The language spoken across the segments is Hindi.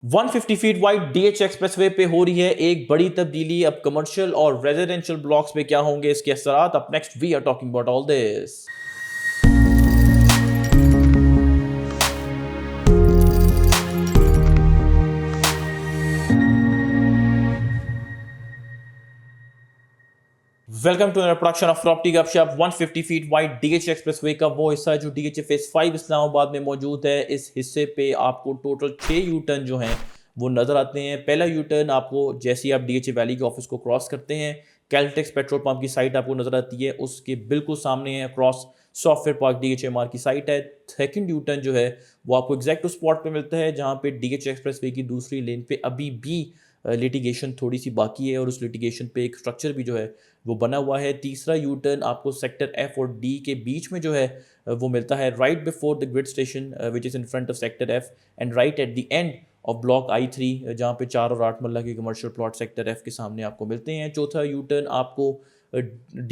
150 फीट वाइड डीएच एक्सप्रेसवे पे हो रही है एक बड़ी तब्दीली। अब कमर्शियल और रेजिडेंशियल ब्लॉक्स पे क्या होंगे इसके असरात। Up next we are talking about all this. Welcome to production of property Gupshup. 150 feet wide DH expressway का वो हिस्सा जो डीएच फेज 5 इस्लामाबाद में मौजूद है, इस हिस्से पे आपको टोटल 6 यू टर्न जो हैं वो नज़र आते हैं। पहला यू टर्न आपको जैसे ही आप डीएच वैली के ऑफिस को क्रॉस करते हैं, कैलटेक्स पेट्रोल पंप की साइट आपको नज़र आती है, उसके बिल्कुल सामने है क्रॉस सॉफ्टवेयर पार्क डीएचएमआर की साइट है। सेकंड यू टर्न जो है वो आपको एग्जैक्ट उस स्पॉट पे मिलता है जहाँ पे डीएच एक्सप्रेसवे की दूसरी लेन पे अभी भी लिटिगेशन थोड़ी सी बाकी है और उस लिटिगेशन पे एक स्ट्रक्चर भी जो है वो बना हुआ है। तीसरा यू टर्न आपको सेक्टर एफ और डी के बीच में जो है वो मिलता है right before the grid station which is in front of sector F and right at the end of block I3 जहाँ पे 4 और 8 मरला के कमर्शियल प्लॉट सेक्टर एफ के सामने आपको मिलते हैं। चौथा यू टर्न आपको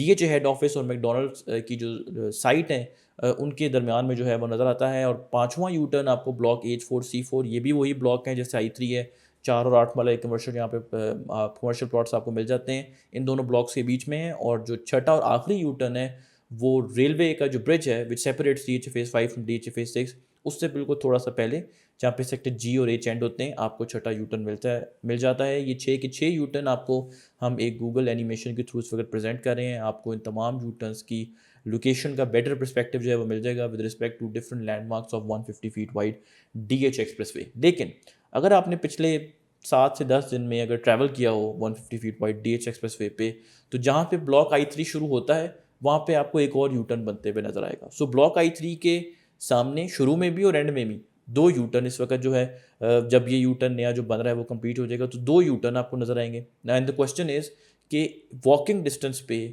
DHA हेड ऑफिस और मैकडोनल्ड्स की जो साइट है उनके दरमियान में जो है वो नज़र आता है। और पाँचवा यू टर्न आपको ब्लॉक H4C4, ये भी वही ब्लॉक है जैसे I3 है, 4 और 8 वाला एक कमर्शियल यहाँ पे कमर्शियल प्लॉट्स आपको मिल जाते हैं, इन दोनों ब्लॉक्स के बीच में है। और जो छठा और आखिरी यू टर्न है वो रेलवे का जो ब्रिज है which separates DHA phase 5 from DHA phase 6, उससे बिल्कुल थोड़ा सा पहले जहाँ पे सेक्टर G और H एंड होते हैं, आपको छठा यू टर्न मिल जाता है। ये 6 के 6 यू टर्न आपको हम एक गूगल एनिमेशन के थ्रू इस वक्त प्रेजेंट कर रहे हैं। आपको इन तमाम यू टर्न्स की लोकेशन का बेटर परस्पेक्टिव जो है वो मिल जाएगा with respect to different landmarks of 150 feet wide DH expressway. लेकिन अगर आपने पिछले 7 से 10 दिन में अगर ट्रैवल किया हो 150 फीट वाइड DH एक्सप्रेसवे पे, तो जहाँ पे ब्लॉक I3 शुरू होता है वहाँ पे आपको एक और यू टर्न बनते हुए नजर आएगा। सो ब्लॉक I3 के सामने शुरू में भी और एंड में भी 2 यू टर्न इस वक्त जो है, जब ये यू टर्न नया जो बन रहा है वो कंप्लीट हो जाएगा तो 2 यू टर्न आपको नजर आएंगे। एंड द क्वेश्चन इज कि वॉकिंग डिस्टेंस पे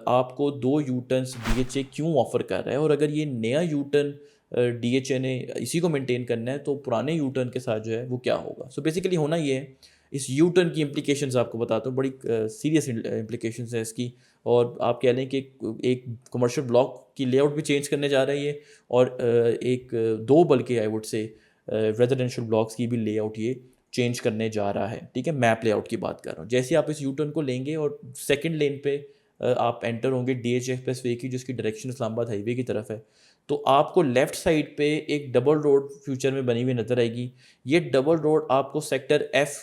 आपको 2 यू टर्न्स DHA क्यों ऑफर कर रहा है, और अगर ये नया यू टर्न DHA ने इसी को मेंटेन करना है तो पुराने यू टर्न के साथ जो है वो क्या होगा। सो बेसिकली होना ये है, इस यू टर्न की इम्प्लीकेशंस आपको बताता हूँ, बड़ी सीरियस इम्प्लीकेशंस है इसकी। और आप कह लें कि एक कमर्शियल ब्लॉक की लेआउट भी चेंज करने जा रही है और एक दो बल्कि I would say residential blocks की भी लेआउट ये चेंज करने जा रहा है। ठीक है, मैप लेआउट की बात कर रहा हूँ। जैसे आप इस यू टर्न को लेंगे और सेकेंड लेन पे आप एंटर होंगे DH एक्सप्रेसवे की जिसकी डायरेक्शन इस्लामाबाद हाईवे की तरफ है, तो आपको लेफ़्ट साइड पे एक डबल रोड फ्यूचर में बनी हुई नज़र आएगी। ये डबल रोड आपको सेक्टर F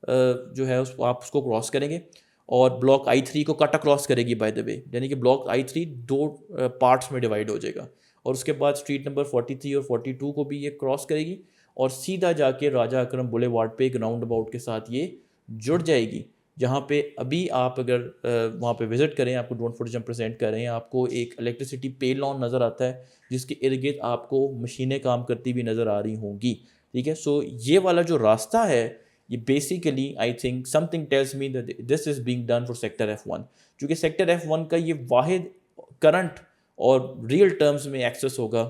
जो है उस आप उसको क्रॉस करेंगे और ब्लॉक I3 को कट अक्रॉस करेगी बाय द वे, यानी कि ब्लॉक I3 दो पार्ट्स में डिवाइड हो जाएगा और उसके बाद स्ट्रीट नंबर 43 और 42 को भी ये क्रॉस करेगी और सीधा जाके राजा अकरम बुलेवार्ड पे एक राउंड अबाउट के साथ ये जुड़ जाएगी, जहाँ पे अभी आप अगर वहाँ पे विजिट करें, आपको ड्रोन फुटेज हम प्रेजेंट कर रहे हैं, आपको एक इलेक्ट्रिसिटी पे लॉन नज़र आता है जिसके इर्द गिर्द आपको मशीनें काम करती हुई नज़र आ रही होंगी। ठीक है, सो ये वाला जो रास्ता है ये basically I think something tells me that this is being done for sector F1, क्योंकि सेक्टर F1 का ये वाहिद करंट और रियल टर्म्स में एक्सेस होगा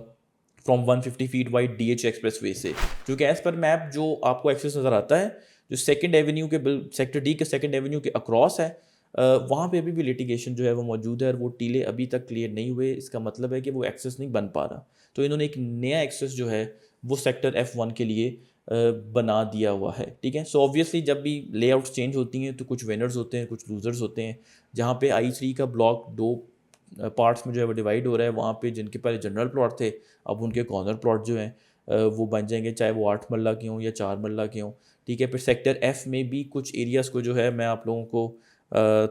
from 150 feet wide DH expressway से, क्योंकि एज पर मैप जो आपको एक्सेस नज़र आता है जो सेकंड एवेन्यू के सेक्टर D के सेकंड एवेन्यू के अक्रॉस है, वहाँ पे अभी भी लिटिगेशन जो है वो मौजूद है और वो टीले अभी तक क्लियर नहीं हुए। इसका मतलब है कि वो एक्सेस नहीं बन पा रहा, तो इन्होंने एक नया एक्सेस जो है वो सेक्टर F1 के लिए बना दिया हुआ है। ठीक है, सो ऑब्वियसली जब भी लेआउट्स चेंज होती हैं तो कुछ विनर्स होते हैं कुछ लूजर्स होते हैं। जहाँ पे I3 का ब्लॉक दो पार्ट्स में जो है वो डिवाइड हो रहा है, वहाँ पे जिनके पहले जनरल प्लॉट थे अब उनके कॉर्नर प्लॉट जो हैं वो बन जाएंगे, चाहे वो 8 मरला के हों या 4 मरला के हों। ठीक है, फिर सेक्टर F में भी कुछ एरियाज़ को जो है मैं आप लोगों को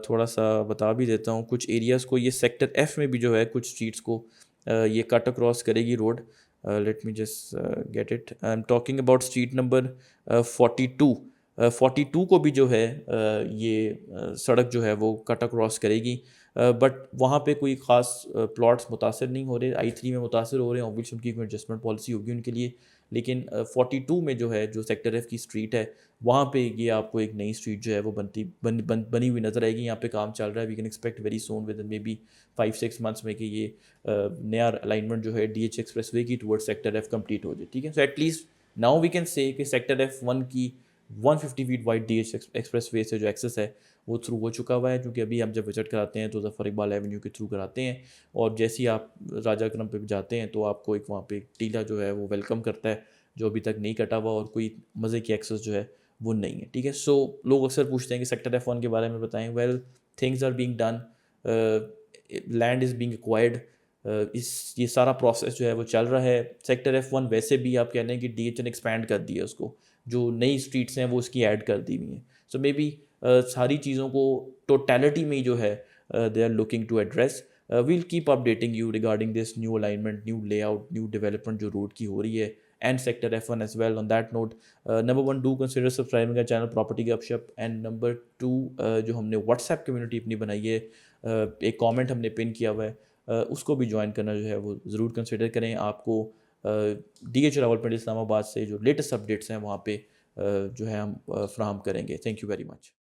थोड़ा सा बता भी देता हूँ। कुछ एरियाज़ को ये सेक्टर F में भी जो है कुछ स्ट्रीट्स को ये कट अक्रॉस करेगी road. Let me just get it, I am talking about street number 42। 42 को भी जो है ये सड़क जो है वो कट अक्रॉस करेगी, बट वहाँ पे कोई ख़ास प्लॉट्स मुतासर नहीं हो रहे। I3 में मुतासर हो रहे हैं, ऑब्वियसली उनकी कोई एडजस्टमेंट पॉलिसी होगी उनके लिए, लेकिन 42 में जो है जो सेक्टर F की स्ट्रीट है वहाँ पे ये आपको एक नई स्ट्रीट जो है वो बनी हुई नज़र आएगी। यहाँ पे काम चल रहा है, we can expect very soon within maybe 5-6 months में कि ये नया अलाइनमेंट जो है DH एक्सप्रेसवे की टुवर्ड्स सेक्टर F कंप्लीट हो जाए। ठीक है, so at least now we can say कि सेक्टर F1 की 150 फीट वाइड DH एक्सप्रेसवे से जो एक्सेस है वो थ्रू हो चुका हुआ है, क्योंकि अभी हम जब विजिट कराते हैं तो ज़फ़र इकबाल एवेन्यू के थ्रू कराते हैं और जैसे ही आप राजा अकरम पे जाते हैं तो आपको एक वहाँ पे टीला जो है वो वेलकम करता है जो अभी तक नहीं कटा हुआ और कोई मज़े की एक्सेस जो है वो नहीं है, ठीक है। सो लोग अक्सर पूछते हैं कि सेक्टर F1 के बारे में बताएं। Well, things are being done, land is being acquired, इस ये सारा प्रोसेस जो है वो चल रहा है। सेक्टर F1 वैसे भी आप कह रहे हैं कि DHA ने एक्सपैंड कर दिया उसको, जो नई स्ट्रीट्स हैं वो उसकी ऐड कर दी हुई हैं। सो मे बी सारी चीज़ों को टोटलिटी में जो है they are looking to address. We'll keep updating you regarding this new alignment, new layout, new development जो रोड की हो रही है, and sector F1 as well. On that note, number one, do consider subscribing our channel Property Gupshup, and number two, जो हमने WhatsApp कम्युनिटी अपनी बनाई है, एक कमेंट हमने पिन किया हुआ है, उसको भी ज्वाइन करना जो है वो ज़रूर कंसिडर करें। आपको DH रावलपिंडी इस्लामाबाद से जो लेटेस्ट अपडेट्स हैं वहाँ पे जो है हम फ्राहम करेंगे। Thank you very much.